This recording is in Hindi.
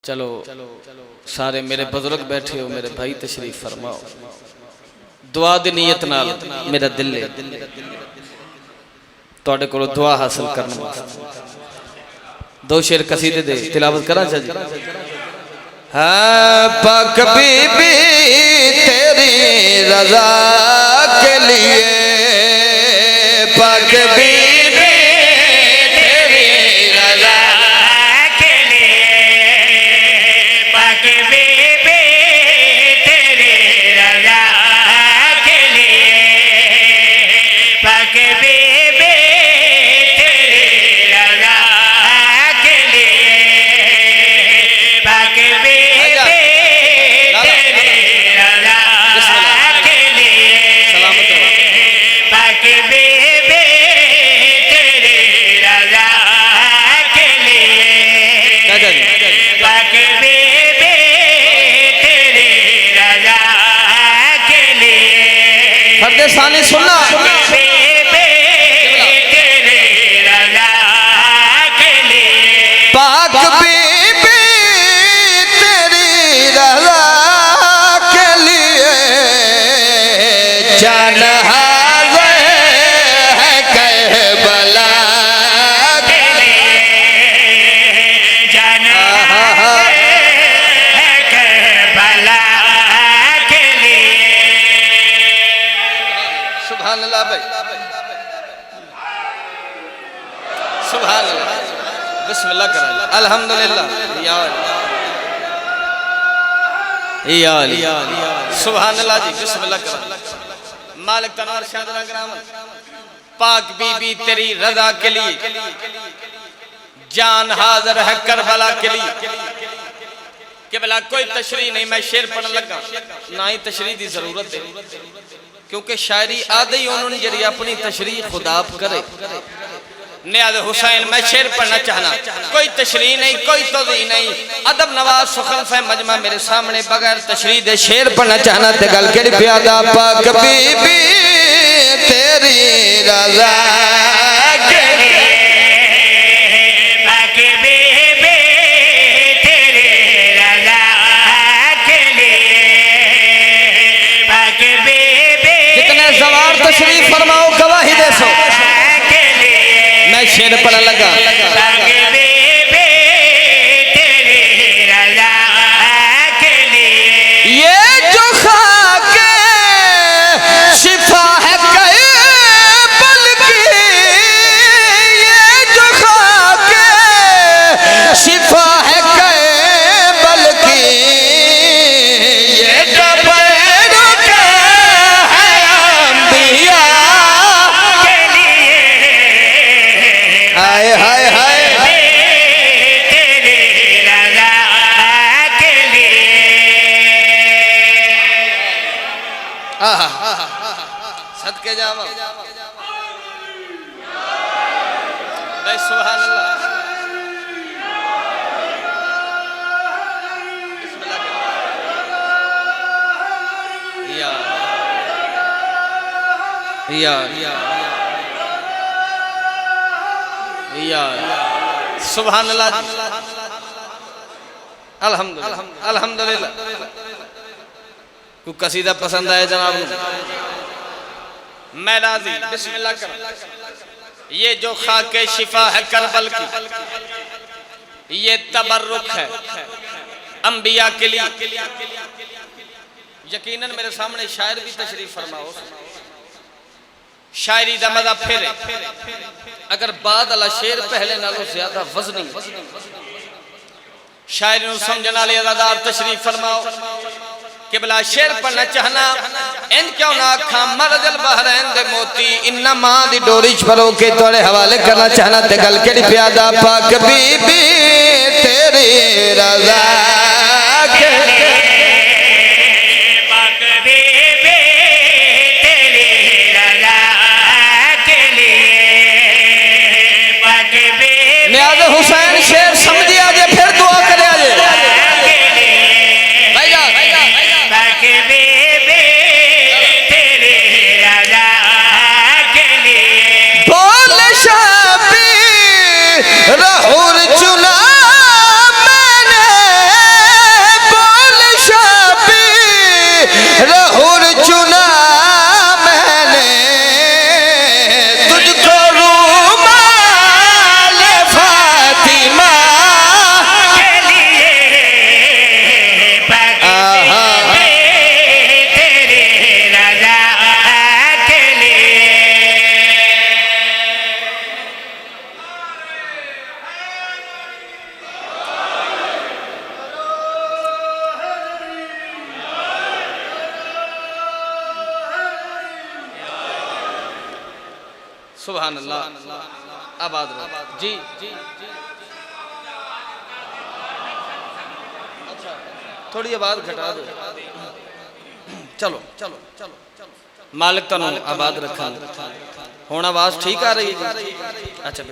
चलो सारे मेरे बुजुर्ग बैठे हो, मेरे भाई तशरीफ फरमाओ। दुआ दी नीयत नाल मेरा दिल है तुहाडे कोलों दुआ हासिल करने वास्ते दो शेर कसीदे दे तिलावत करा जी। हाँ पाक बीबी तेरी रजा के लिए, पाक बीबी तेरी रजा के लिए, पाक बीबी तेरी रजा के लिए, पाक बीबी तेरी रजा के लिए, पाक बीबी तेरी रजा के लिए, सलामत रहो। पाक बीबी तेरी रजा के लिए, पाक बीबी तेरी रजा के लिए। फर्दे सानी सुनना, पाक बीबी तेरी रजा के लिए जान हाज़िर है कहबला के लिए, जान हाज़िर है कहबला के लिए। सुभान अल्लाह भाई, सुभान अल्लाह, बिस्मिल्लाह करा, अल्हम्दुलिल्लाह, या अली, सुभान अल्लाह जी, बिस्मिल्लाह करा। मालिक तनवार शादरा ग्राम, पाक बीबी तेरी रजा के लिए जान हाजिर है करबला के लिए। केवला कोई तशरीह नहीं, मैं शेर पढ़ने लगा ना ही तशरीह की जरूरत है, क्योंकि शायरी आदि उन्होंने जरिए अपनी तशरीह खुदा करे। नियाज़ हुसैन मैं शेर पढ़ना चाहना, कोई तशरीह नहीं, कोई तौज़ीह नहीं, अदब नवाज सुखन फे मजमा मेरे सामने बगैर तशरीह दे शेर पढ़ना चाहना ते गल केड़ी प्यादा। पाक बीबी तेरी रजा के लिए, पाक बीबी तेरी रजा के लिए, पाक बीबी। कितने सवार तशरीफ फरमाओ, गवाही दे सो। मैं शेर पढ़ने लगा, पाक बीबी तेरी रजा के लिए, ये जो खाके शिफा है कहबल की, ये जो खाके शिफा है कहबल की, ये जो पैरों का है अंबिया के लिए। हाय हाय हाय तेरी रजा के लिए। सदके जावा भाई, सुभान अल्लाह, बिस्मिल्लाह या सुभान अल्लाह, अल्हम्दुलिल्लाह, अल्हम्दुलिल्लाह। कोई कसीदा पसंद आए जनाब, मैं राजी, बिस्मिल्लाह कर। ये जो खाके शिफा है करबल की, ये तबर्रुक है अंबिया के लिए। यकीनन मेरे सामने शायर भी तशरीफ फरमाओ, शायरी दा मजा फिर अगर बाद वाला शेर पहले नालों ज्यादा वजनी, शायरी नूं समझण वाले अदादार तशरीफ फरमाओ। किबला शेर पढ़ना चाहना, इन क्यों ना आखा मरजल बहरैन दे मोती इन्ना मां दी डोरी च परो के तोड़े हवाले करना चाहना ते गल केड़ी प्यादा। पाक बीबी तेरी रजा के लिए, पाक बीबी तेरी रजा के लिए, पाक बीबी। नियाज़ हुसैन शेर समझिया जे फिर दुआ करे जे पाक बीबी तेरी रजा के लिए। बोल शाबी रहूर चुना मैंने सुभान अल्लाह। आबाद रहो जी। थोड़ी आवाज घटा दो। चलो चलो चलो मालिक तुहानू आबाद रखा। हुण आवाज ठीक आ रही है? अच्छा